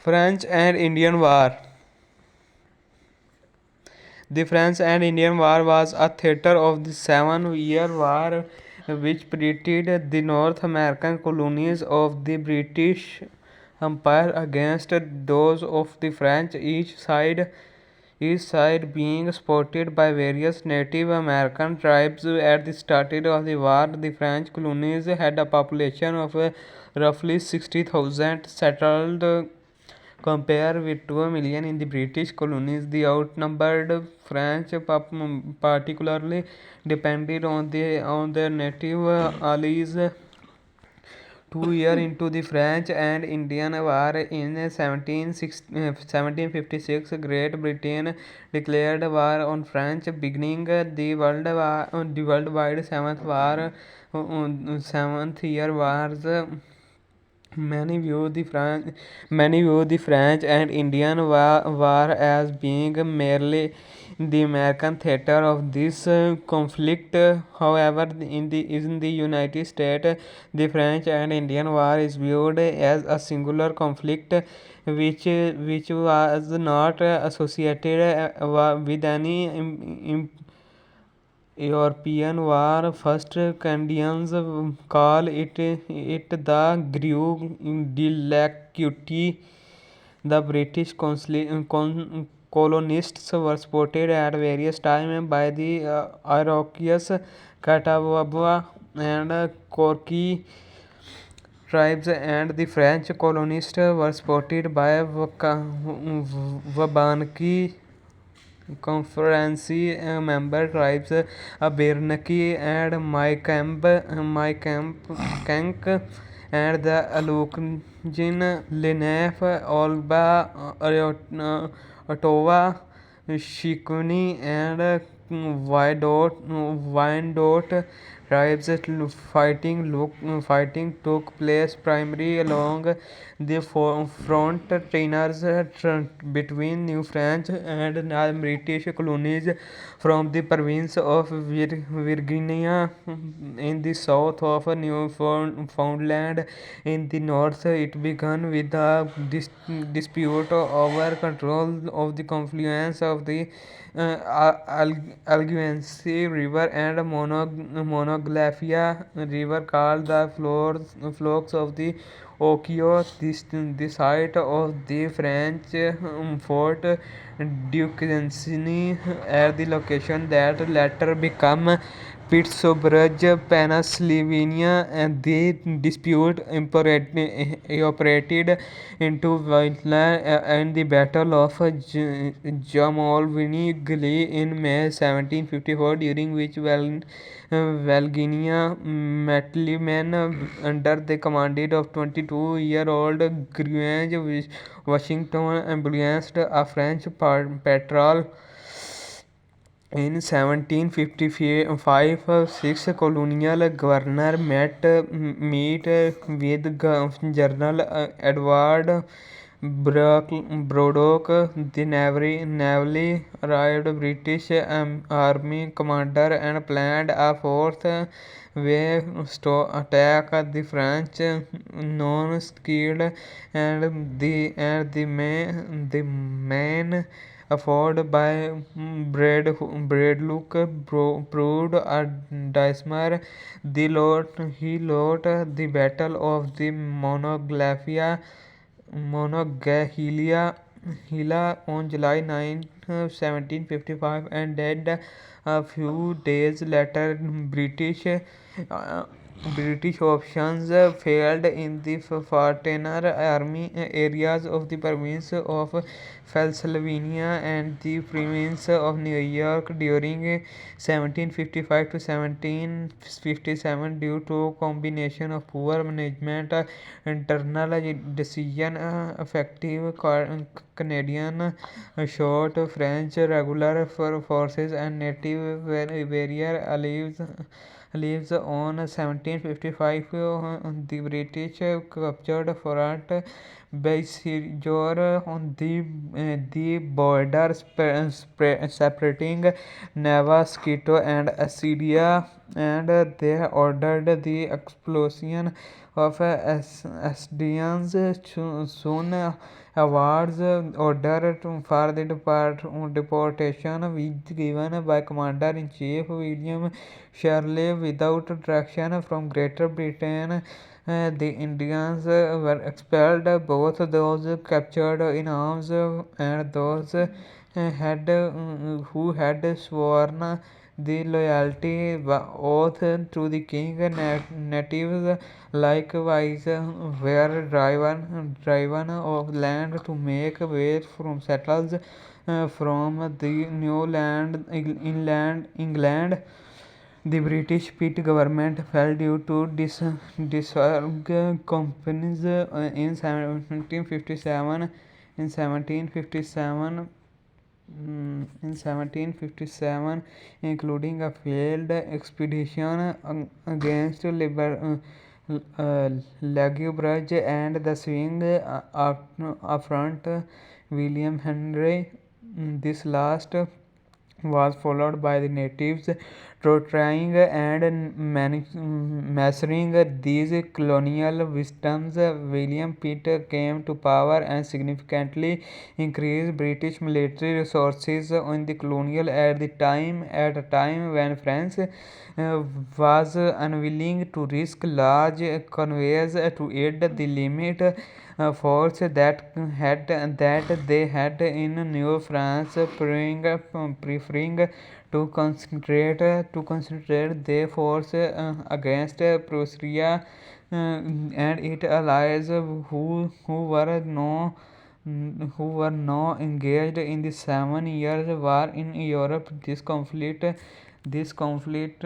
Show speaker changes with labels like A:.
A: French and Indian War. The French and Indian War was a theater of the 7 Year War which pitted the North American colonies of the British Empire against those of the French, each side being supported by various Native American tribes. At the start of the war, the French colonies had a population of roughly 60,000 settled. Compare with 2 million in the British colonies, the outnumbered French particularly depended on their native allies. 2 years into the French and Indian War in 1756, Great Britain declared war on France, beginning the worldwide Seventh Year Wars. Many view the French and Indian War as being merely the American theater of this conflict. However, in the United States, the French and Indian War is viewed as a singular conflict which was not associated with any European War. First Canadians call it the Grève de l'Équité. The British colonists were supported at various times by the Iroquois, Catawba, and Corky tribes, and the French colonists were supported by Wabanaki Confederacy member tribes, Abenaki and Mykamkank, and the Algonquin, Lenape, Alba, Ottawa, Shikuni, and Wyandot tribes. Fighting took place primarily along the frontiers between New France and British colonies, from the province of Virginia in the south of Newfoundland in the north. It began with a dispute over control of the confluence of the Algonquin River and Monongahela River, called the Flocks of the Ohio. The site of the French Fort Duquesne at the location that later became Pittsburgh, Pennsylvania, and the dispute evaporated into violence and the Battle of Jamalvini Gully in May 1754, during which Valgenia Mettleman, under the command of 22-year-old Grange Washington, ambushed a French patrol. In 1755, six colonial governors meet with General Edward Braddock, the newly arrived British Army commander, and planned a fourth wave to attack the French, non-skilled, and the main effort by Braddock proved a disaster. He lost the Battle of the Monongahela on July 9, 1755, and died a few days later. British options failed in the Frontier Army areas of the province of Pennsylvania and the province of New York during 1755 to 1757 due to a combination of poor management, internal decision, effective Canadian short French regular forces, and native barrier leaves. On 1755, the British captured Fort Beauséjour on the border separating Nova Scotia and Acadia. and they ordered the expulsion of Assyrians. Soon awards order for the deportation was given by Commander-in-Chief William Shirley without direction from Greater Britain. The Indians were expelled, both those captured in arms and those who had sworn the loyalty oath to the king. Natives likewise were driven off land to make way from settlers from the new land inland England. The British Pitt government fell due to disorganized companies in 1757. In 1757, in 1757, including a failed expedition against Lethbridge and the Swing affront William Henry. This last was followed by the natives torturing and massacring these colonial victims. William Pitt came to power and significantly increased British military resources in the colonial at a time when France was unwilling to risk large convoys to aid the limited force that they had in New France, preferring to concentrate their force against Prussia and its allies who were now engaged in the 7 Years' War in Europe. This conflict